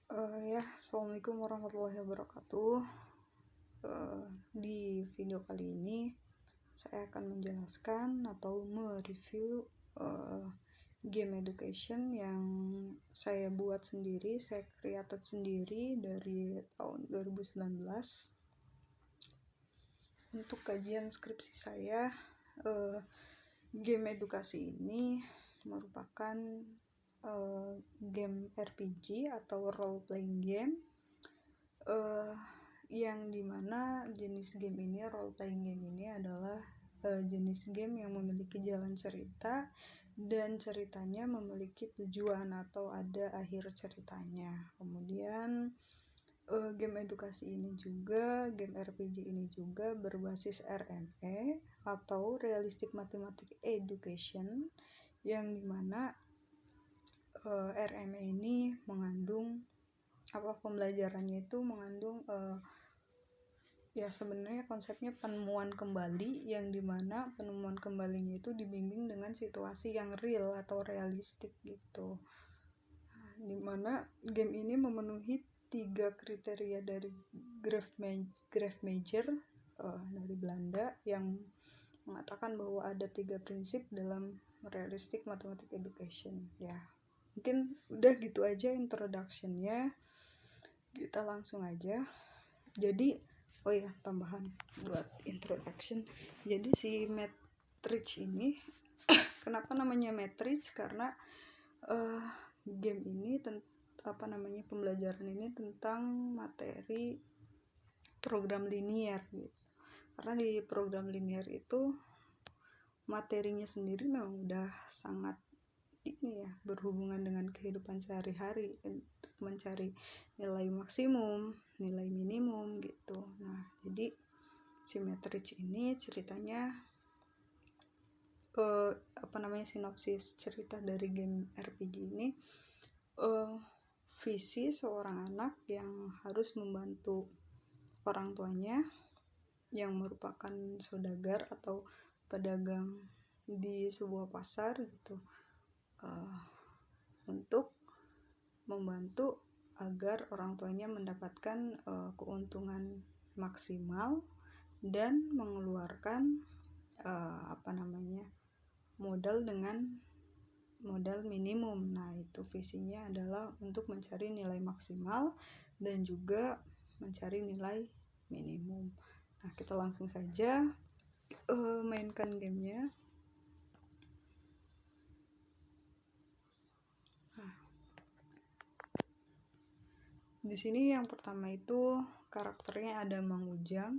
Assalamualaikum warahmatullahi wabarakatuh. Di video kali ini saya akan menjelaskan atau mereview game education yang saya buat sendiri, saya created sendiri dari tahun 2019 untuk kajian skripsi saya. Game edukasi ini merupakan game RPG atau role playing game, yang dimana jenis game ini, role playing game ini adalah jenis game yang memiliki jalan cerita dan ceritanya memiliki tujuan atau ada akhir ceritanya. Kemudian game edukasi ini juga, game RPG ini juga berbasis RME atau Realistic Mathematics Education, yang dimana RME ini mengandung pembelajarannya itu mengandung sebenarnya konsepnya penemuan kembali, yang dimana penemuan kembalinya itu dibimbing dengan situasi yang real atau realistik gitu. Dimana game ini memenuhi 3 kriteria dari Grave Major dari Belanda yang mengatakan bahwa ada 3 prinsip dalam Realistic Mathematics Education. Ya, mungkin udah gitu aja introduction-nya, kita langsung aja. Jadi tambahan buat introduction, jadi si Matrix ini kenapa namanya Matrix, karena game ini pembelajaran ini tentang materi program linear gitu. Karena di program linear itu materinya sendiri memang udah sangat berhubungan dengan kehidupan sehari-hari untuk mencari nilai maksimum, nilai minimum gitu. Nah, jadi si Matrix ini ceritanya sinopsis cerita dari game RPG ini, visi seorang anak yang harus membantu orang tuanya yang merupakan saudagar atau pedagang di sebuah pasar gitu, untuk membantu agar orang tuanya mendapatkan keuntungan maksimal dan mengeluarkan modal dengan modal minimum. Nah, itu visinya adalah untuk mencari nilai maksimal dan juga mencari nilai minimum. Nah, kita langsung saja mainkan gamenya. Di sini yang pertama itu karakternya ada Mang Ujang.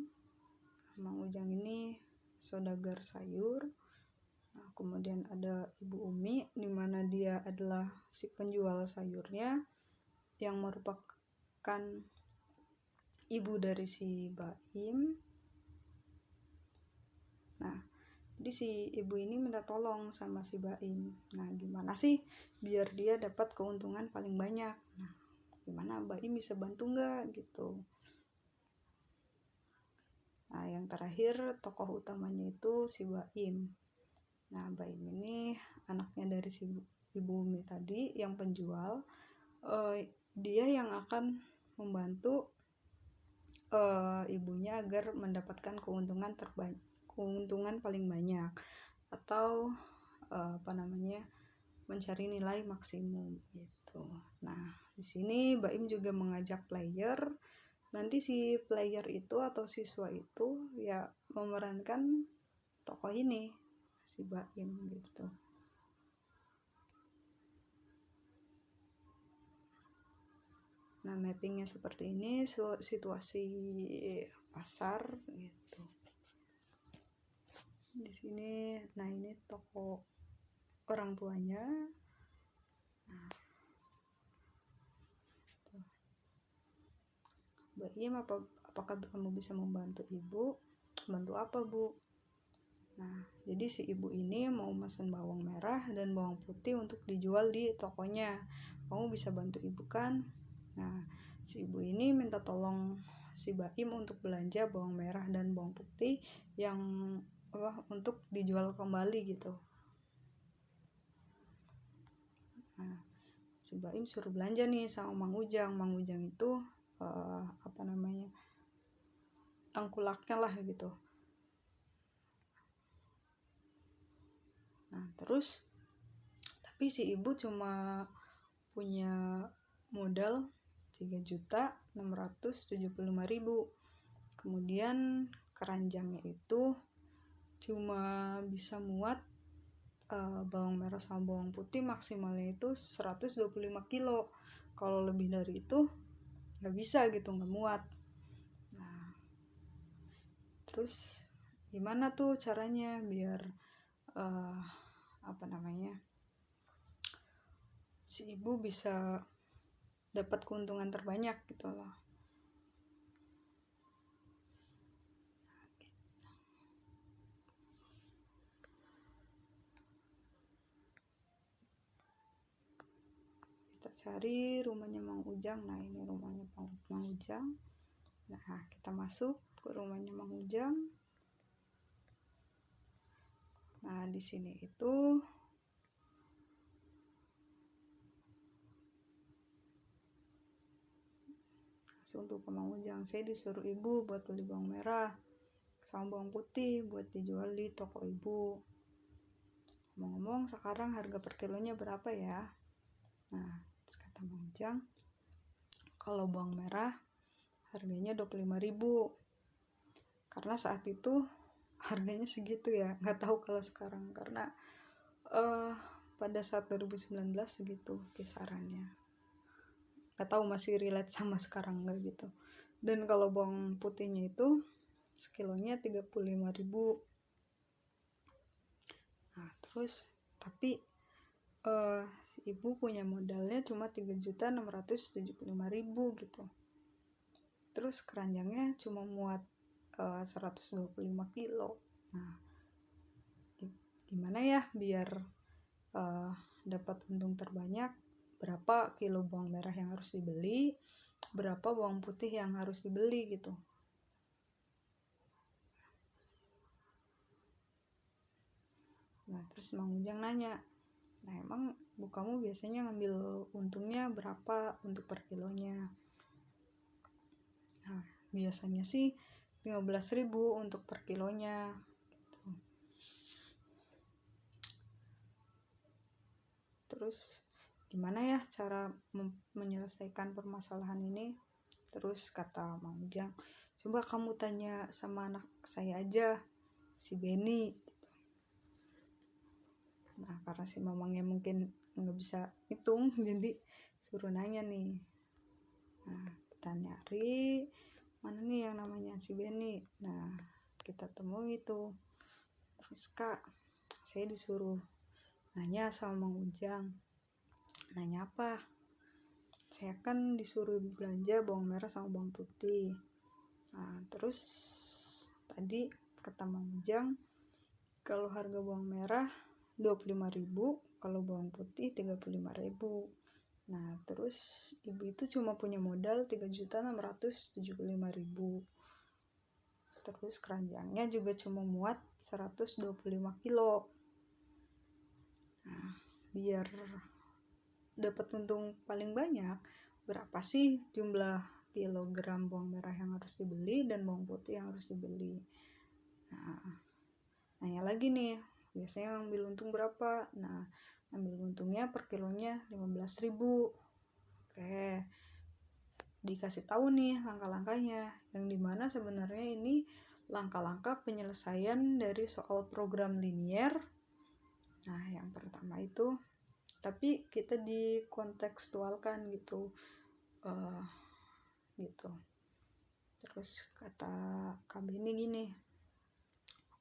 Mang Ujang ini saudagar sayur. Nah, kemudian ada Ibu Umi, di mana dia adalah si penjual sayurnya yang merupakan ibu dari si Baim. Nah, jadi si ibu ini minta tolong sama si Baim. Nah, gimana sih biar dia dapat keuntungan paling banyak? Nah, gimana Baim bisa bantu nggak gitu? Nah, yang terakhir tokoh utamanya itu si Baim. Nah, Baim ini anaknya dari si Ibu Umi tadi yang penjual. Dia yang akan membantu ibunya agar mendapatkan keuntungan paling banyak, atau mencari nilai maksimum gitu. Nah, di sini Baim juga mengajak player. Nanti si player itu atau siswa itu ya memerankan tokoh ini, si Baim gitu. Nah, mappingnya seperti ini, situasi pasar gitu. Di sini, nah ini toko orang tuanya. Nah, Baim, apakah kamu bisa membantu ibu? Bantu apa, Bu? Nah, jadi si ibu ini mau pesan bawang merah dan bawang putih untuk dijual di tokonya. Kamu bisa bantu ibu kan? Nah, si ibu ini minta tolong si Baim untuk belanja bawang merah dan bawang putih yang untuk dijual kembali gitu. Nah, si Baim suruh belanja nih sama Mang Ujang. Mang Ujang itu tengkulaknya lah gitu. Nah terus tapi si ibu cuma punya modal 3.675.000. Kemudian keranjangnya itu cuma bisa muat bawang merah sama bawang putih maksimalnya itu 125 kilo. Kalau lebih dari itu nggak bisa gitu, nggak muat. Nah terus gimana tuh caranya biar si ibu bisa dapat keuntungan terbanyak gitu loh. Kita cari rumahnya Mang Ujang. Nah ini rumahnya Mang Ujang. Nah kita masuk ke rumahnya Mang Ujang. Nah di sini itu langsung ke Mang Ujang. Saya disuruh ibu buat beli bawang merah sama bawang putih buat dijual di toko ibu. Ngomong sekarang harga per kilonya berapa ya? Nah terus kata Mang Ujang, kalau bawang merah harganya 25.000. Karena saat itu harganya segitu ya, nggak tahu kalau sekarang, karena pada saat 2019 segitu kisarannya. Nggak tahu masih relate sama sekarang nggak gitu. Dan kalau bawang putihnya itu sekilonya 35.000. Nah terus tapi si ibu punya modalnya cuma 3.675.000 gitu. Terus keranjangnya cuma muat 125 kilo. Nah gimana ya biar dapat untung terbanyak, berapa kilo bawang merah yang harus dibeli, berapa bawang putih yang harus dibeli gitu. Nah terus Mang Ujang nanya, nah emang bu kamu biasanya ngambil untungnya berapa untuk per kilonya? Nah biasanya sih 15.000 untuk per kilonya gitu. Terus gimana ya cara menyelesaikan permasalahan ini? Terus kata Mang Ujang, coba kamu tanya sama anak saya aja, si Benny. Nah karena si mamangnya mungkin nggak bisa hitung, jadi suruh nanya nih. Nah kita nyari mana nih yang namanya si Benny. Nah kita temui itu. Terus kak, saya disuruh nanya sama Mang Ujang. Nanya apa? Saya kan disuruh belanja bawang merah sama bawang putih. Nah terus tadi kata Mang Ujang, kalau harga bawang merah 25.000, kalau bawang putih 35.000. Nah terus ibu itu cuma punya modal 3.675.000. Terus keranjangnya juga cuma muat 125 kilo. Nah biar dapat untung paling banyak, berapa sih jumlah kilogram bawang merah yang harus dibeli dan bawang putih yang harus dibeli? Nah nanya lagi nih, biasanya ambil untung berapa? Nah ambil untungnya per kilonya 15.000. Oke, dikasih tahu nih langkah-langkahnya, yang dimana sebenarnya ini langkah-langkah penyelesaian dari soal program linier. Nah yang pertama itu, tapi kita dikontekstualkan gitu. Gitu. Terus kata Kak Beni gini,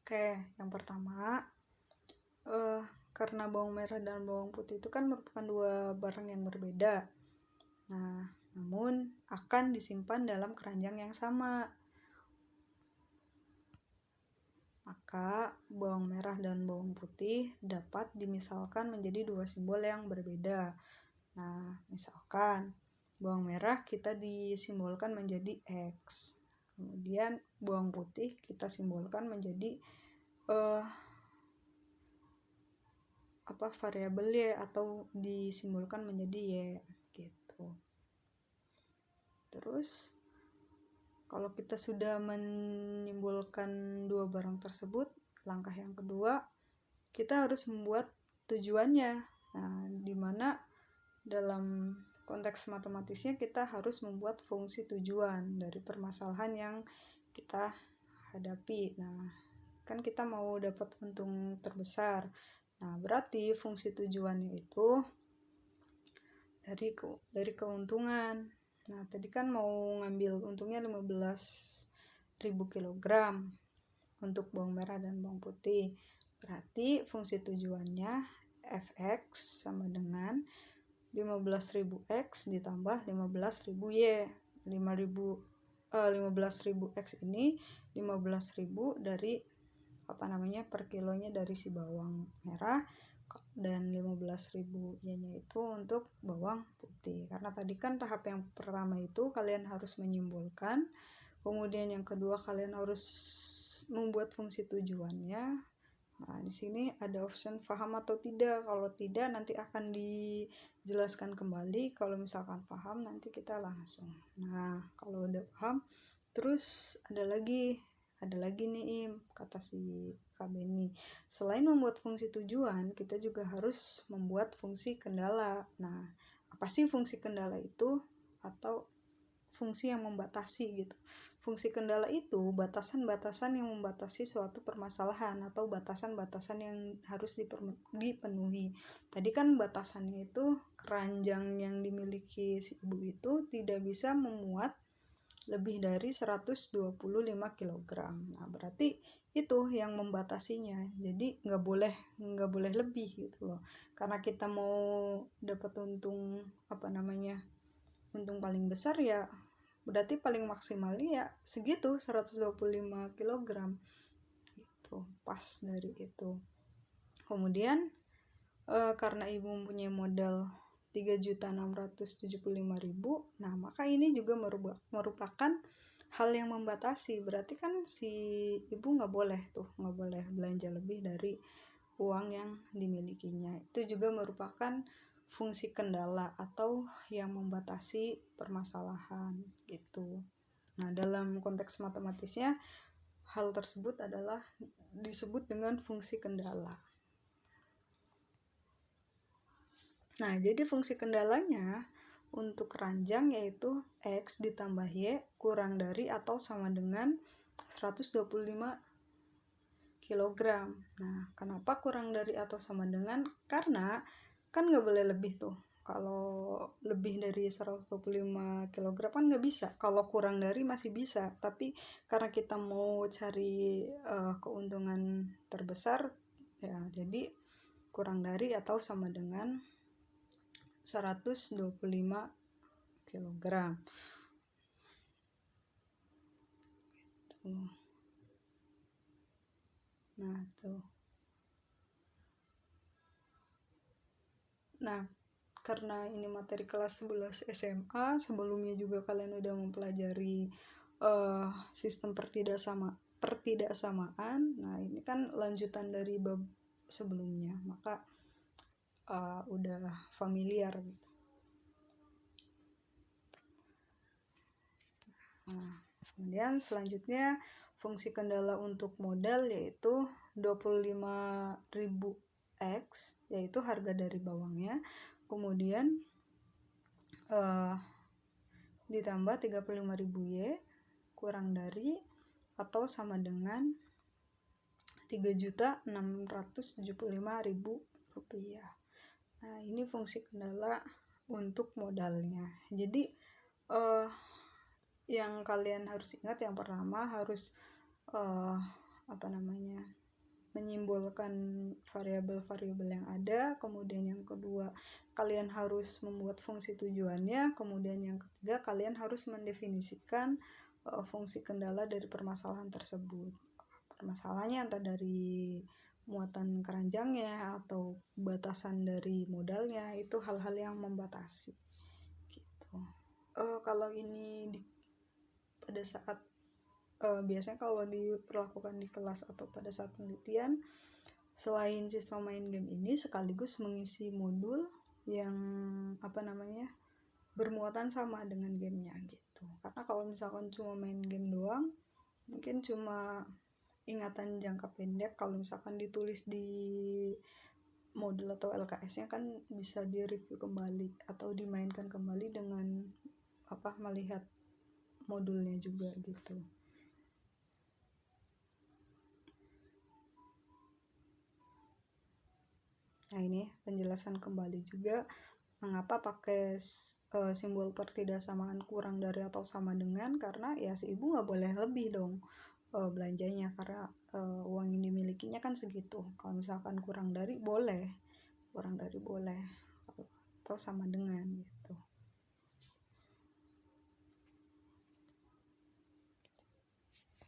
oke, yang pertama karena bawang merah dan bawang putih itu kan merupakan dua barang yang berbeda. Nah, namun akan disimpan dalam keranjang yang sama. Maka bawang merah dan bawang putih dapat dimisalkan menjadi dua simbol yang berbeda. Nah, misalkan bawang merah kita disimbolkan menjadi X. Kemudian bawang putih kita simbolkan menjadi variabel Y atau disimbolkan menjadi Y gitu. Terus kalau kita sudah menyimpulkan dua barang tersebut, langkah yang kedua kita harus membuat tujuannya. Nah, dimana dalam konteks matematisnya kita harus membuat fungsi tujuan dari permasalahan yang kita hadapi. Nah, kan kita mau dapat untung terbesar. Nah, berarti fungsi tujuannya itu dari keuntungan. Nah, tadi kan mau ngambil untungnya 15.000 kg untuk bawang merah dan bawang putih. Berarti fungsi tujuannya fx sama dengan 15.000x ditambah 15.000y. 15.000x ini 15.000 dari per kilonya dari si bawang merah, dan 15.000 Y-nya itu untuk bawang putih. Karena tadi kan tahap yang pertama itu kalian harus menyimpulkan, kemudian yang kedua kalian harus membuat fungsi tujuannya. Nah, di sini ada option paham atau tidak. Kalau tidak nanti akan dijelaskan kembali. Kalau misalkan paham nanti kita langsung. Nah, kalau udah paham, terus ada lagi nih kata si Kak Beni. Selain membuat fungsi tujuan, kita juga harus membuat fungsi kendala. Nah, apa sih fungsi kendala itu? Atau fungsi yang membatasi gitu. Fungsi kendala itu batasan-batasan yang membatasi suatu permasalahan atau batasan-batasan yang harus dipenuhi. Tadi kan batasannya itu keranjang yang dimiliki si ibu itu tidak bisa memuat lebih dari 125 kg. Nah, berarti itu yang membatasinya. Jadi nggak boleh lebih gitu loh. Karena kita mau dapat untung untung paling besar ya, berarti paling maksimalnya ya segitu 125 kg gitu, pas dari itu. Kemudian karena ibu mempunyai modal 3.675.000, nah maka ini juga merupakan hal yang membatasi. Berarti kan si ibu nggak boleh belanja lebih dari uang yang dimilikinya. Itu juga merupakan fungsi kendala atau yang membatasi permasalahan gitu. Nah, dalam konteks matematisnya hal tersebut adalah disebut dengan fungsi kendala. Nah, jadi fungsi kendalanya untuk keranjang yaitu X ditambah Y kurang dari atau sama dengan 125 kg. Nah, kenapa kurang dari atau sama dengan? Karena kan nggak boleh lebih tuh. Kalau lebih dari 125 kg kan nggak bisa. Kalau kurang dari masih bisa. Tapi karena kita mau cari keuntungan terbesar, ya jadi kurang dari atau sama dengan 125 kg. Nah, tuh. Nah, karena ini materi kelas 11 SMA, sebelumnya juga kalian udah mempelajari sistem pertidaksamaan. Nah, ini kan lanjutan dari bab sebelumnya, maka udah familiar gitu. Nah, kemudian selanjutnya fungsi kendala untuk modal yaitu 25.000 X, yaitu harga dari bawangnya, kemudian ditambah 35.000 Y kurang dari atau sama dengan 3.675.000 rupiah. Nah, ini fungsi kendala untuk modalnya. Jadi yang kalian harus ingat, yang pertama harus menyimbolkan variabel-variabel yang ada. Kemudian yang kedua, kalian harus membuat fungsi tujuannya. Kemudian yang ketiga, kalian harus mendefinisikan fungsi kendala dari permasalahan tersebut. Permasalahannya entah dari muatan keranjangnya atau batasan dari modalnya, itu hal-hal yang membatasi gitu. Kalau ini pada saat biasanya kalau diperlakukan di kelas atau pada saat penelitian, selain siswa main game ini sekaligus mengisi modul yang bermuatan sama dengan gamenya gitu. Karena kalau misalkan cuma main game doang, mungkin cuma ingatan jangka pendek. Kalau misalkan ditulis di modul atau LKS-nya kan bisa direview kembali atau dimainkan kembali dengan melihat modulnya juga gitu. Nah, ini penjelasan kembali juga mengapa pakai simbol pertidaksamaan kurang dari atau sama dengan, karena ya si ibu nggak boleh lebih dong belanjanya, karena uang yang dimilikinya kan segitu. Kalau misalkan kurang dari boleh atau sama dengan gitu.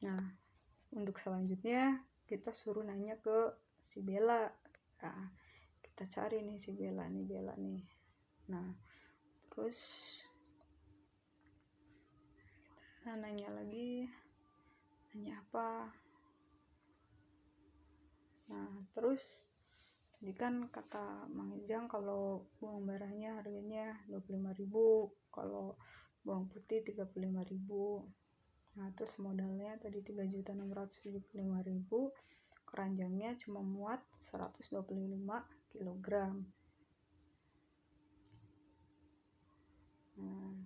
Nah, untuk selanjutnya kita suruh nanya ke si Bella. Nah, kita cari nih si Bella nih. Nah, terus kita nanya apa? Nah, terus tadi kan kata Mang Ijang kalau bawang merahnya harganya 25.000, kalau bawang putih 35.000. Nah, terus modalnya tadi 3.675.000, keranjangnya cuma muat 125 kg. Nah,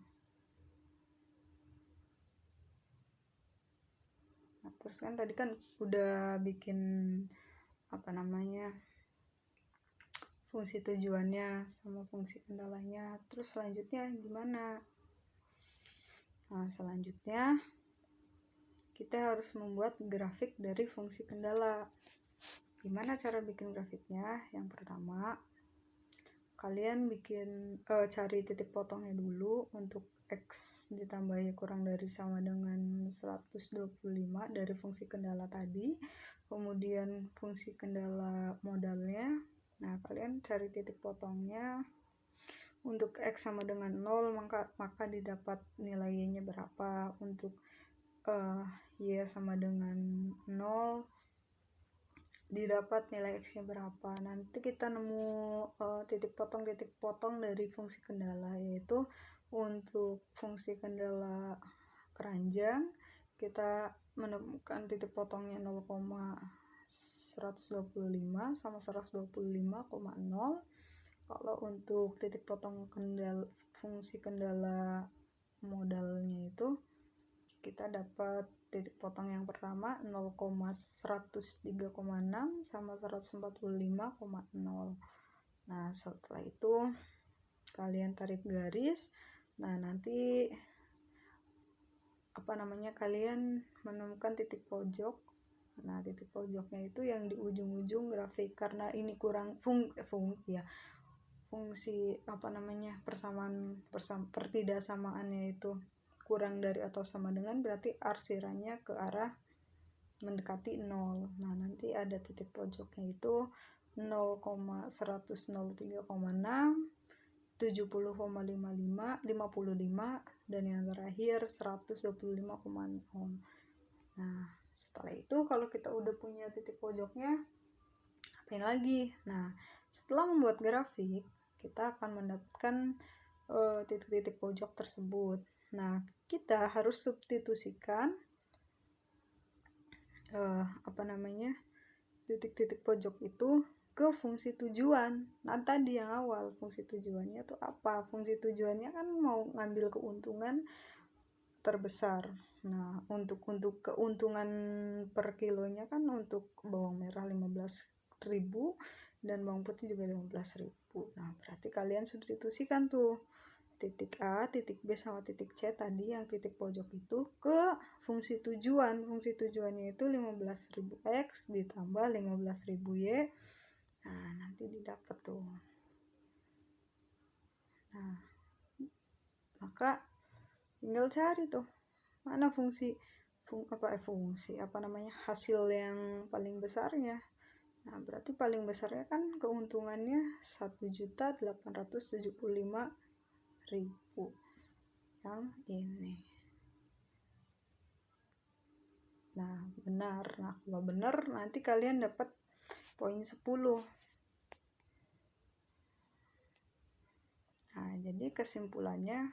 terus kan tadi kan udah bikin fungsi tujuannya sama fungsi kendalanya. Terus selanjutnya gimana? Nah, selanjutnya kita harus membuat grafik dari fungsi kendala. Gimana cara bikin grafiknya? Yang pertama, kalian cari titik potongnya dulu. Untuk X ditambahi kurang dari sama dengan 125 dari fungsi kendala tadi. Kemudian fungsi kendala modalnya. Nah, kalian cari titik potongnya. Untuk X sama dengan 0, maka didapat nilai Y-nya berapa. Untuk Y sama dengan 0, didapat nilai X-nya berapa. Nanti kita nemu titik potong dari fungsi kendala, yaitu untuk fungsi kendala keranjang kita menemukan titik potongnya 0,125 sama 125,0. Kalau untuk titik potong fungsi kendala modalnya itu kita dapat titik potong yang pertama 0,103,6 sama 145,0. Nah, setelah itu kalian tarik garis. Nah, nanti kalian menemukan titik pojok. Nah, titik pojoknya itu yang di ujung-ujung grafik. Karena ini kurang fungsi pertidaksamaannya itu kurang dari atau sama dengan, berarti arsirannya ke arah mendekati 0. Nah, nanti ada titik pojoknya itu 0,103,6, 70,55, dan yang terakhir 125,0. Nah, setelah itu kalau kita udah punya titik pojoknya, apain lagi? Nah, setelah membuat grafik, kita akan mendapatkan titik-titik pojok tersebut. Nah, kita harus substitusikan titik-titik pojok itu ke fungsi tujuan. Nah, tadi yang awal fungsi tujuannya itu apa? Fungsi tujuannya kan mau ngambil keuntungan terbesar. Nah, untuk keuntungan per kilonya kan untuk bawang merah 15.000 dan bawang putih juga 15.000. Nah, berarti kalian substitusikan tuh titik A, titik B, sama titik C tadi yang titik pojok itu ke fungsi tujuan. Fungsi tujuannya itu 15.000 X ditambah 15.000 Y. Nah, nanti didapat tuh. Nah, maka tinggal cari tuh mana hasil yang paling besarnya. Nah, berarti paling besarnya kan keuntungannya 1.875.000 yang ini. Nah, benar. Nah, kalau benar nanti kalian dapat poin 10. Nah, jadi kesimpulannya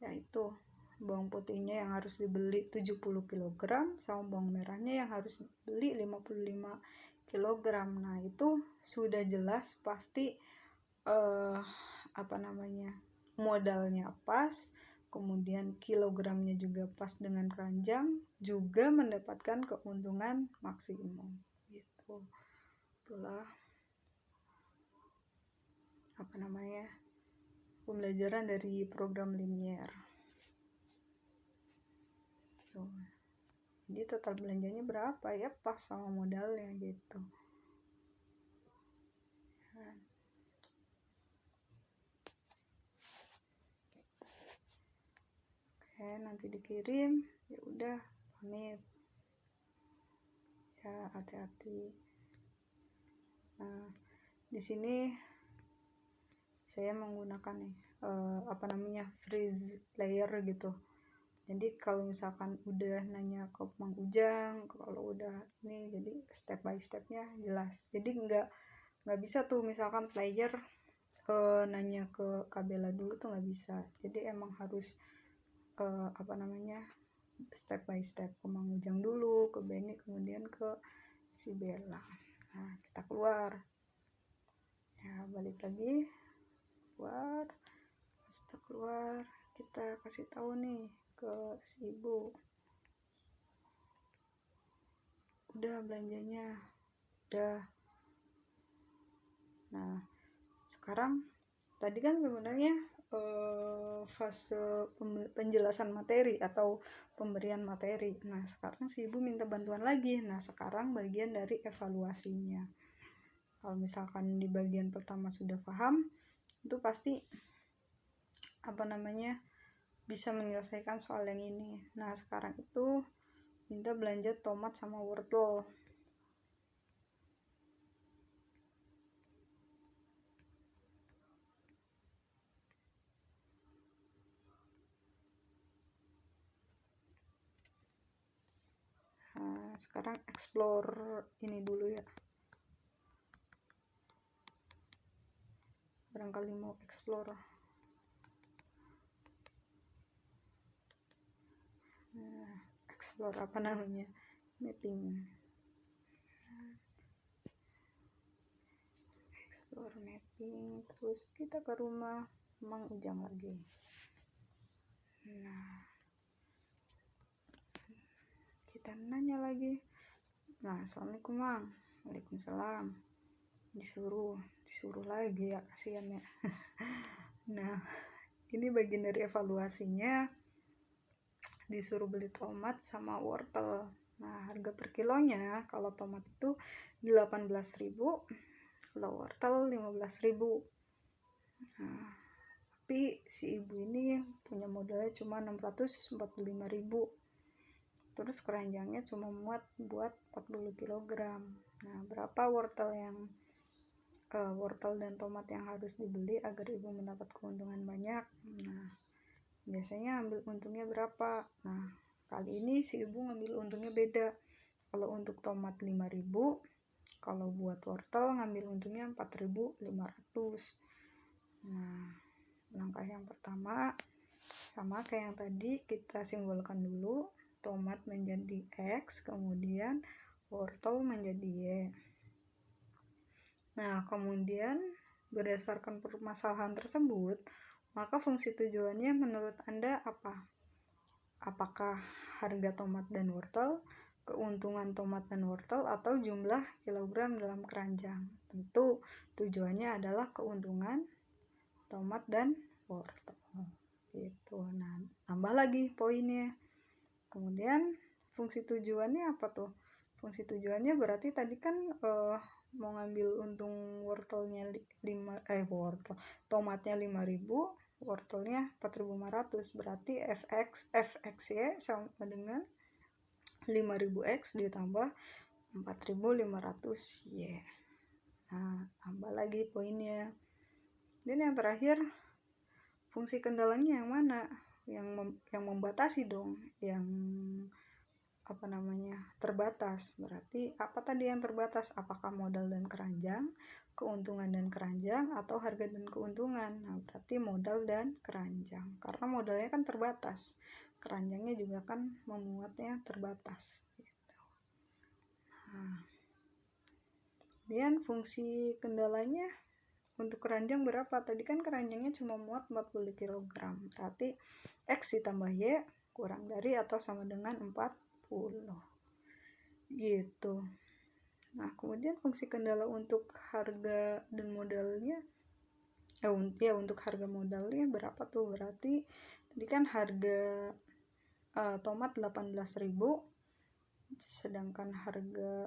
yaitu bawang putihnya yang harus dibeli 70 kg sama bawang merahnya yang harus dibeli 55 kg. Nah, itu sudah jelas pasti modalnya pas, kemudian kilogramnya juga pas dengan keranjang, juga mendapatkan keuntungan maksimum gitu. Itulah pembelajaran dari program Linier. Jadi total belanjanya berapa ya, pas sama modalnya gitu. Oke, nanti dikirim, ya udah pamit ya, hati-hati. Nah, di sini saya menggunakan freeze layer gitu. Jadi kalau misalkan udah nanya ke Mang Ujang, kalau udah ini, jadi step by stepnya jelas. Jadi nggak bisa tuh misalkan player nanya ke Kabela dulu tuh nggak bisa. Jadi emang harus step by step, ke Mang Ujang dulu, ke Benny, kemudian ke si Bella. Nah, kita keluar ya, balik lagi keluar, kita kasih tahu nih ke si ibu, udah belanjanya udah. Nah, sekarang tadi kan sebenarnya fase penjelasan materi atau pemberian materi. Nah, sekarang si ibu minta bantuan lagi. Nah, sekarang bagian dari evaluasinya. Kalau misalkan di bagian pertama sudah paham, itu pasti bisa menyelesaikan soal yang ini. Nah, sekarang itu minta belanja tomat sama wortel. Nah, sekarang explore ini dulu ya. Barangkali mau explore. Nah, explore mapping. Explore mapping, terus kita ke rumah Mang Ujang lagi. Nah, kita nanya lagi. Nah, assalamualaikum Mang. Waalaikumsalam. Disuruh lagi ya, kasihan ya. Nah, ini bagian dari evaluasinya, disuruh beli tomat sama wortel. Nah, harga per kilonya kalau tomat itu 18.000, kalau wortel 15.000. Nah, tapi si ibu ini punya modalnya cuma 645.000. Terus keranjangnya cuma muat buat 40 kg. Nah, berapa wortel dan tomat yang harus dibeli agar ibu mendapat keuntungan banyak? Nah, biasanya ambil untungnya berapa? Nah, kali ini si ibu ngambil untungnya beda. Kalau untuk tomat 5.000, kalau buat wortel ngambil untungnya 4.500. Nah, langkah yang pertama sama kayak yang tadi, kita simbolkan dulu. Tomat menjadi X, kemudian wortel menjadi Y. Nah, kemudian berdasarkan permasalahan tersebut, maka fungsi tujuannya menurut Anda apa? Apakah harga tomat dan wortel, keuntungan tomat dan wortel, atau jumlah kilogram dalam keranjang? Tentu tujuannya adalah keuntungan tomat dan wortel. Gitu. Nah, tambah lagi poinnya. Kemudian fungsi tujuannya apa tuh? Fungsi tujuannya berarti tadi kan mau ngambil untung tomatnya 5.000, wortelnya 4.500, berarti fxy sama dengan 5.000x ditambah 4.500y. Nah, tambah lagi poinnya. Dan yang terakhir, fungsi kendalanya yang mana? Yang membatasi dong, yang terbatas. Berarti apa tadi yang terbatas? Apakah modal dan keranjang, keuntungan dan keranjang, atau harga dan keuntungan? Nah, berarti modal dan keranjang. Karena modalnya kan terbatas, keranjangnya juga kan memuatnya terbatas. Gitu. Nah, kemudian fungsi kendalanya untuk keranjang berapa? Tadi kan keranjangnya cuma muat 40 kg. Berarti X ditambah Y kurang dari atau sama dengan 40. Gitu. Nah, kemudian fungsi kendala untuk harga dan modalnya, untuk harga modalnya berapa tuh? Berarti tadi kan harga tomat 18.000, sedangkan harga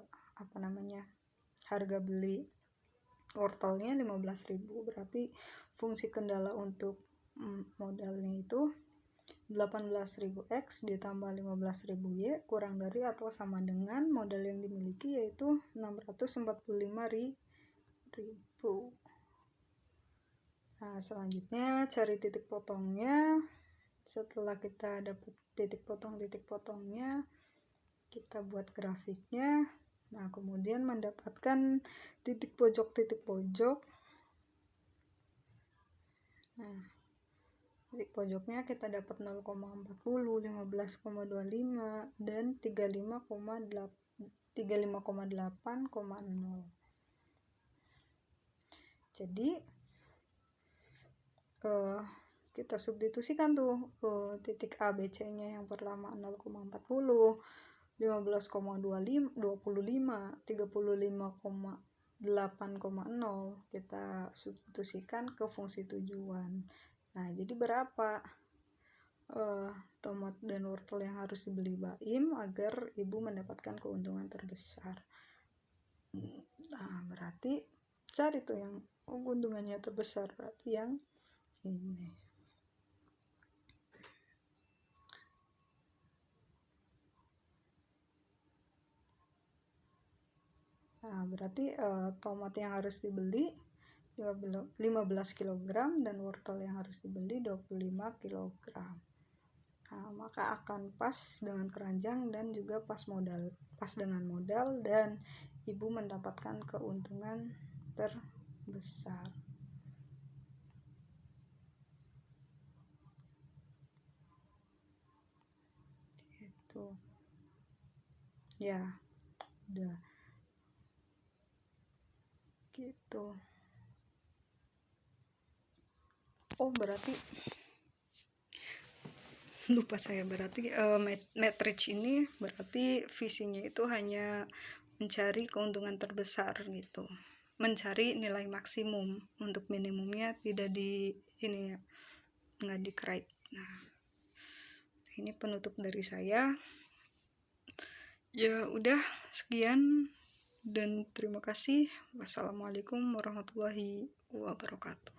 harga beli wortelnya 15.000. Berarti fungsi kendala untuk modalnya itu 18.000 X ditambah 15.000 Y kurang dari atau sama dengan modal yang dimiliki, yaitu 645.000. Nah, selanjutnya cari titik potongnya. Setelah kita dapat titik potongnya, kita buat grafiknya. Nah, kemudian mendapatkan titik pojok. Nah, titik pojoknya kita dapat 0,40, 15,25, dan 35,8,0. Jadi kita substitusikan tuh titik A, B, C-nya. Yang pertama 0,40, 15,25, 35,8,0 kita substitusikan ke fungsi tujuan. Nah, jadi berapa tomat dan wortel yang harus dibeli Baim agar ibu mendapatkan keuntungan terbesar? Nah, berarti cari tuh yang keuntungannya terbesar, berarti yang ini. Nah, berarti tomat yang harus dibeli 15 kg dan wortel yang harus dibeli 25 kg. Nah, maka akan pas dengan keranjang dan juga pas dengan modal, dan ibu mendapatkan keuntungan terbesar. Itu ya udah gitu. Berarti lupa saya, berarti matrix ini berarti visinya itu hanya mencari keuntungan terbesar gitu, mencari nilai maksimum, untuk minimumnya tidak nggak di-create. Nah, ini penutup dari saya. Ya udah, sekian dan terima kasih. Wassalamualaikum warahmatullahi wabarakatuh.